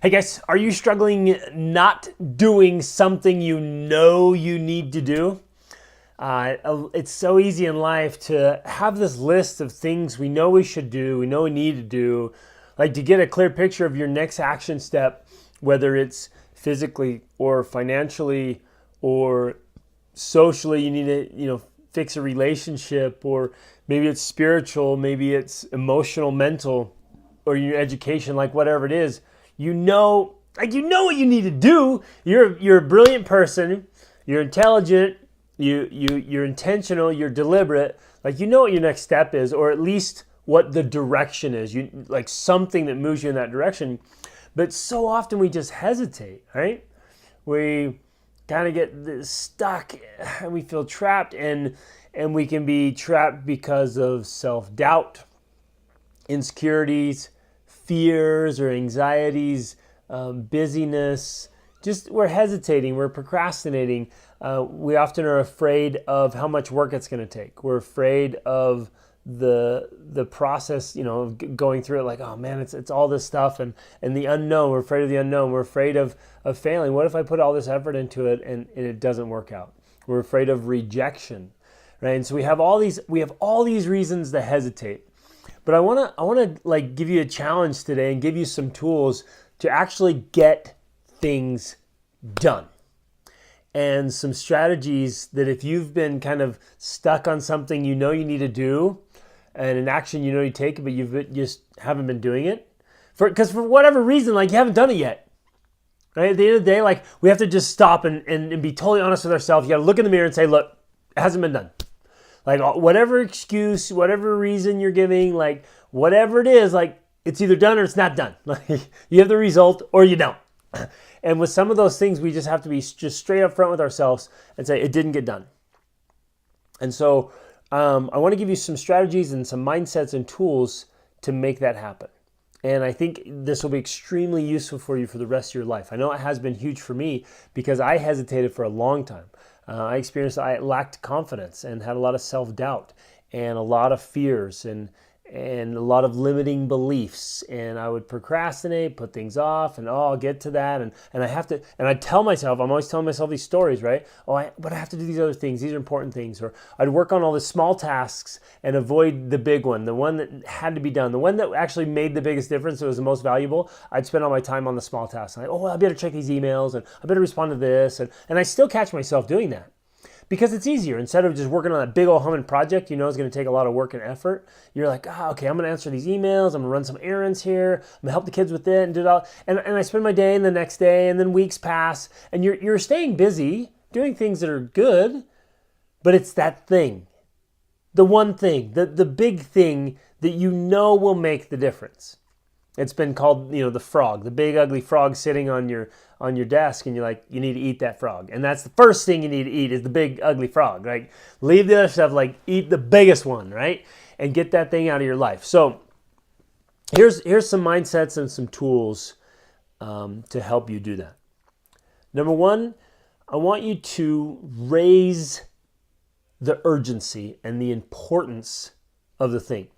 Hey guys, are you struggling not doing something you know you need to do? It's so easy in life to have this list of things we know we should do, we know we need to do, like to get a clear picture of your next action step, whether it's physically or financially or socially. You need to, fix a relationship, or maybe it's spiritual, maybe it's emotional, mental, or your education, like whatever it is. You know what you need to do. You're a brilliant person. You're intelligent. You're intentional. You're deliberate. Like, you know what your next step is, or at least what the direction is. You like something that moves you in that direction. But so often we just hesitate, right? We kind of get stuck and we feel trapped, and we can be trapped because of self-doubt, insecurities, fears or anxieties, busyness. Just we're hesitating, we're procrastinating. We often are afraid of how much work it's going to take. We're afraid of the process, of going through it. Like, oh man, it's all this stuff, and the unknown. We're afraid of the unknown. We're afraid of failing. What if I put all this effort into it and it doesn't work out? We're afraid of rejection, right? And so we have all these reasons to hesitate. But I want to like give you a challenge today and give you some tools to actually get things done. And some strategies that if you've been kind of stuck on something you know you need to do, and an action you know you take, but just haven't been doing it, because for whatever reason, like you haven't done it yet. Right? At the end of the day, like we have to just stop and be totally honest with ourselves. You got to look in the mirror and say, look, it hasn't been done. Like whatever excuse, whatever reason you're giving, like whatever it is, like it's either done or it's not done. Like you have the result or you don't. And with some of those things, we just have to be just straight up front with ourselves and say it didn't get done. And so I want to give you some strategies and some mindsets and tools to make that happen. And I think this will be extremely useful for you for the rest of your life. I know it has been huge for me because I hesitated for a long time. I lacked confidence and had a lot of self-doubt and a lot of fears and a lot of limiting beliefs. And I would procrastinate, put things off, and I'll get to that. And I have to, and I tell myself, I'm always telling myself these stories, right? But I have to do these other things. These are important things. Or I'd work on all the small tasks and avoid the big one, the one that had to be done, the one that actually made the biggest difference, that was the most valuable. I'd spend all my time on the small tasks. Like, I better check these emails, and I better respond to this. And I still catch myself doing that. Because it's easier. Instead of just working on that big old humming project, is going to take a lot of work and effort. You're like, okay, I'm going to answer these emails. I'm going to run some errands here. I'm going to help the kids with it and do it all. And I spend my day and the next day, and then weeks pass, and you're staying busy doing things that are good, but it's that thing, the one thing, the big thing that will make the difference. It's been called, the frog, the big ugly frog sitting on your desk, and you're like, you need to eat that frog. And that's the first thing you need to eat is the big ugly frog, right? Leave the other stuff, like eat the biggest one, right? And get that thing out of your life. So here's some mindsets and some tools to help you do that. Number one, I want you to raise the urgency and the importance of the thing.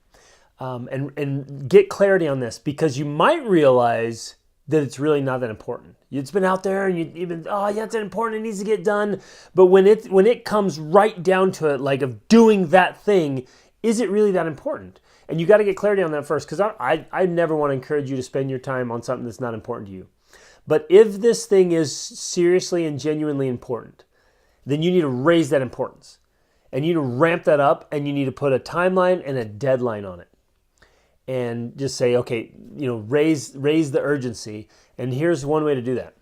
And get clarity on this, because you might realize that it's really not that important. It's been out there and you've been, it's important, it needs to get done. But when it comes right down to it, like of doing that thing, is it really that important? And you got to get clarity on that first, because I never want to encourage you to spend your time on something that's not important to you. But if this thing is seriously and genuinely important, then you need to raise that importance. And you need to ramp that up, and you need to put a timeline and a deadline on it. And just say, okay, raise the urgency. And here's one way to do that.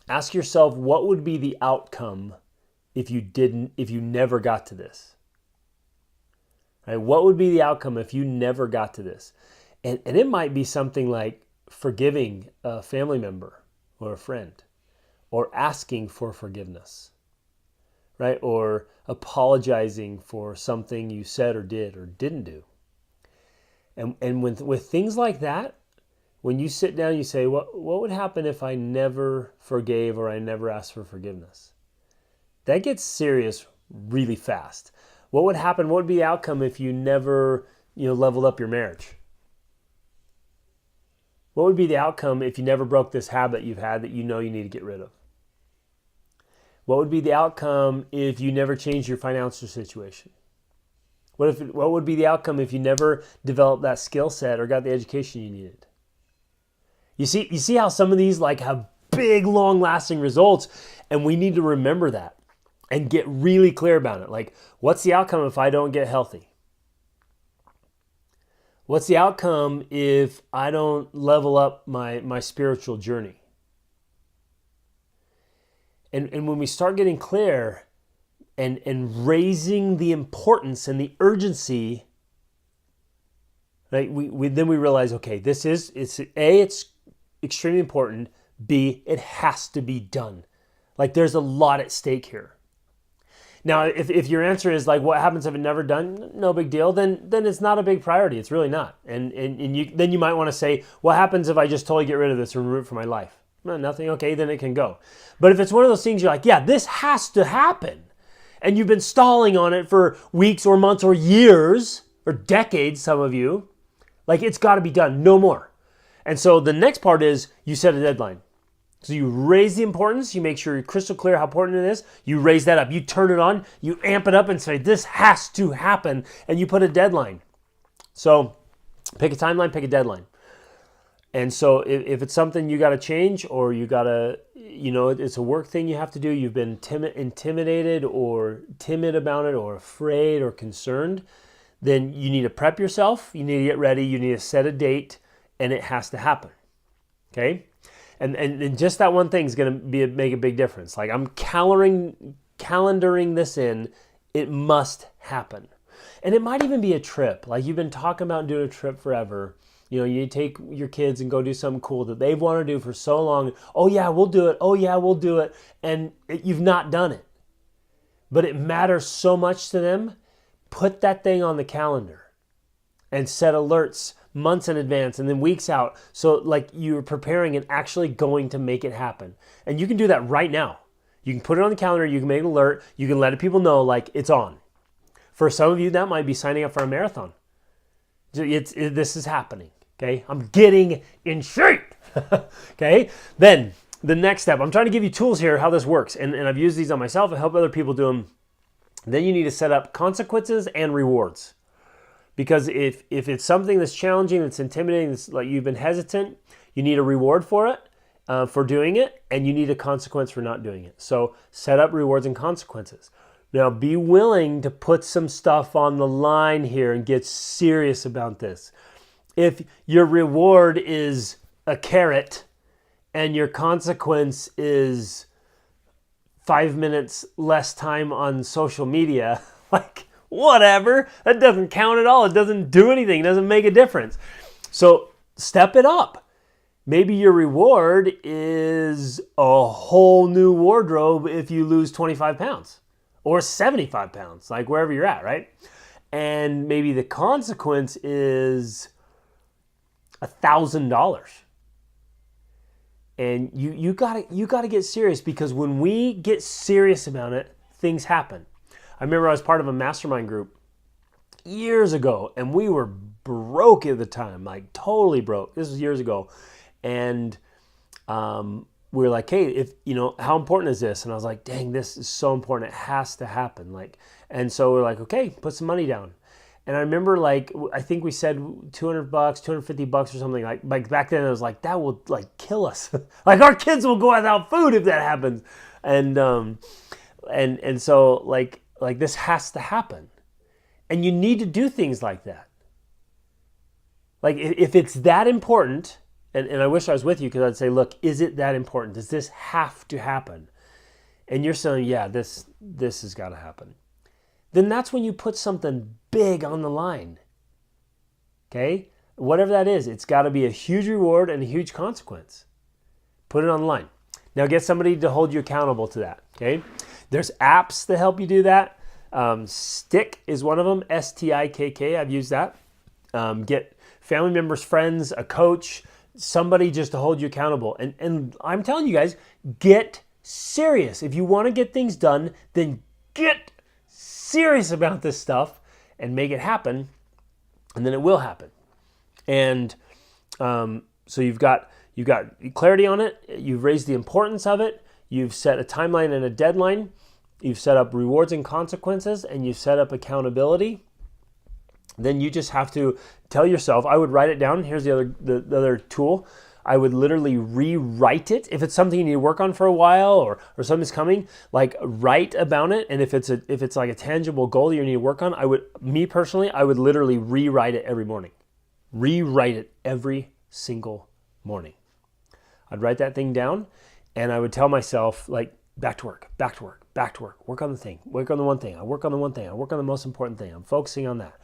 Ask yourself, what would be the outcome if you never got to this? Right? What would be the outcome if you never got to this? And it might be something like forgiving a family member or a friend, or asking for forgiveness, right? Or apologizing for something you said or did or didn't do. And with things like that, when you sit down, you say, what would happen if I never forgave, or I never asked for forgiveness? That gets serious really fast. What would happen? What would be the outcome if you never, leveled up your marriage? What would be the outcome if you never broke this habit you've had that you know you need to get rid of? What would be the outcome if you never changed your financial situation? What would be the outcome if you never developed that skill set or got the education you needed? You see how some of these like have big, long-lasting results, and we need to remember that and get really clear about it. Like, what's the outcome if I don't get healthy? What's the outcome if I don't level up my spiritual journey? And when we start getting clear and raising the importance and the urgency, right, then we realize, okay, it's extremely important. B, it has to be done. Like, there's a lot at stake here. Now, if your answer is like, what happens if it's never done? No big deal. Then it's not a big priority. It's really not. And then you might want to say, what happens if I just totally get rid of this and remove it from my life? No, nothing. Okay, then it can go. But if it's one of those things you're like, yeah, this has to happen, and you've been stalling on it for weeks or months or years or decades, some of you, like, it's got to be done. No more. And so the next part is you set a deadline. So you raise the importance, you make sure you're crystal clear how important it is, you raise that up, you turn it on, you amp it up and say, this has to happen, and you put a deadline. So pick a timeline, pick a deadline. And so if it's something you got to change, or you got to, it's a work thing you have to do, you've been intimidated or timid about it or afraid or concerned, then you need to prep yourself, you need to get ready, you need to set a date, and it has to happen. Okay? And just that one thing is going to make a big difference. Like, I'm calendaring this in. It must happen. And it might even be a trip. Like, you've been talking about doing a trip forever. You take your kids and go do something cool that they've wanted to do for so long. Oh yeah, we'll do it. Oh yeah, we'll do it. And you've not done it. But it matters so much to them. Put that thing on the calendar and set alerts months in advance and then weeks out, so like you're preparing and actually going to make it happen. And you can do that right now. You can put it on the calendar, you can make an alert, you can let people know, like, it's on. For some of you, that might be signing up for a marathon. This is happening, okay? I'm getting in shape, okay? Then the next step, I'm trying to give you tools here how this works, and I've used these on myself and help other people do them. Then you need to set up consequences and rewards. Because if it's something that's challenging, that's intimidating, that's like you've been hesitant, you need a reward for it, for doing it, and you need a consequence for not doing it. So set up rewards and consequences. Now, be willing to put some stuff on the line here and get serious about this. If your reward is a carrot and your consequence is 5 minutes less time on social media, like, whatever, that doesn't count at all. It doesn't do anything. It doesn't make a difference. So step it up. Maybe your reward is a whole new wardrobe if you lose 25 pounds or 75 pounds, like wherever you're at, right? And maybe the consequence is $1,000. And you gotta get serious, because when we get serious about it, things happen. I remember I was part of a mastermind group years ago, and we were broke at the time, like totally broke. This was years ago. And we were like, hey, how important is this? And I was like, dang, this is so important. It has to happen. And so we're like, okay, put some money down. And I remember, like, I think we said $200, $250 or something. Like back then, I was like, that will like kill us. Like, our kids will go without food if that happens. And so like this has to happen. And you need to do things like that. Like, if it's that important, and I wish I was with you, because I'd say, look, is it that important? Does this have to happen? And you're saying, yeah, this has got to happen. Then that's when you put something big on the line. Okay? Whatever that is, it's got to be a huge reward and a huge consequence. Put it on the line. Now get somebody to hold you accountable to that. Okay? There's apps that help you do that. Stick is one of them, Stikk. I've used that. Get family members, friends, a coach, somebody just to hold you accountable. And I'm telling you guys, get serious. If you want to get things done, then get serious about this stuff and make it happen, and then it will happen. And So you've got clarity on it. You've raised the importance of it. You've set a timeline and a deadline. You've set up rewards and consequences, and you've set up accountability. Then you just have to tell yourself, I would write it down. Here's the other tool. I would literally rewrite it. If it's something you need to work on for a while or something's coming, like write about it. And if it's like a tangible goal you need to work on, I would literally rewrite it every morning. Rewrite it every single morning. I'd write that thing down and I would tell myself, like, back to work, back to work, back to work. Work on the thing, work on the one thing. I work on the one thing. I work on the most important thing. I'm focusing on that.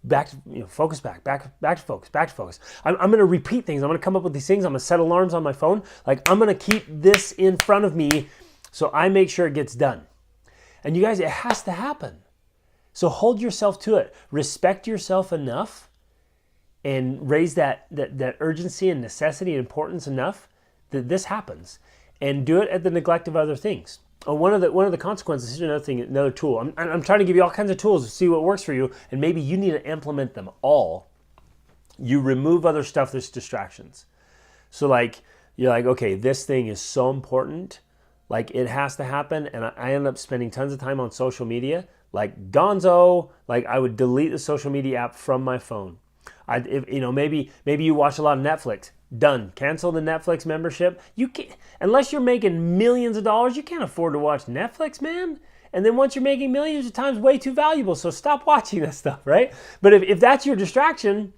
Back to, focus back to focus, back to focus. I'm going to repeat things. I'm going to come up with these things. I'm going to set alarms on my phone. Like, I'm going to keep this in front of me so I make sure it gets done. And you guys, it has to happen. So hold yourself to it. Respect yourself enough and raise that urgency and necessity and importance enough that this happens. And do it at the neglect of other things. One of the consequences, here's another tool. I'm trying to give you all kinds of tools to see what works for you, and maybe you need to implement them all. You remove other stuff that's distractions. So like, you're like, okay, this thing is so important, like it has to happen, and I end up spending tons of time on social media, like gonzo, like I would delete the social media app from my phone. Maybe you watch a lot of Netflix. Done. Cancel the Netflix membership. You can't, unless you're making millions of dollars, you can't afford to watch Netflix, man. And then once you're making millions of times, way too valuable. So stop watching that stuff, right? But if that's your distraction,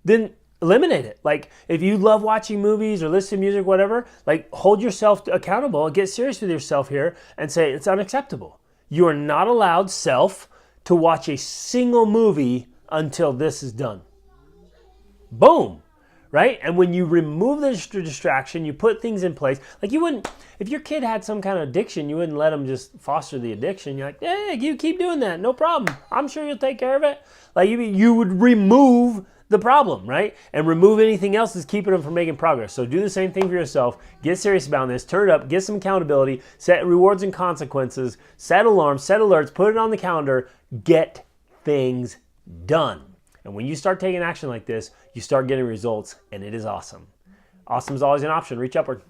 then eliminate it. Like if you love watching movies or listen to music, whatever, like hold yourself accountable, get serious with yourself here and say it's unacceptable. You are not allowed, self, to watch a single movie until this is done. Boom. Right? And when you remove the distraction, you put things in place. Like you wouldn't, if your kid had some kind of addiction, you wouldn't let them just foster the addiction. You're like, yeah, you keep doing that. No problem. I'm sure you'll take care of it. Like you would remove the problem, right? And remove anything else that's keeping them from making progress. So do the same thing for yourself. Get serious about this. Turn it up. Get some accountability. Set rewards and consequences. Set alarms. Set alerts. Put it on the calendar. Get things done. And when you start taking action like this, you start getting results, and it is awesome. Awesome is always an option. Reach upward.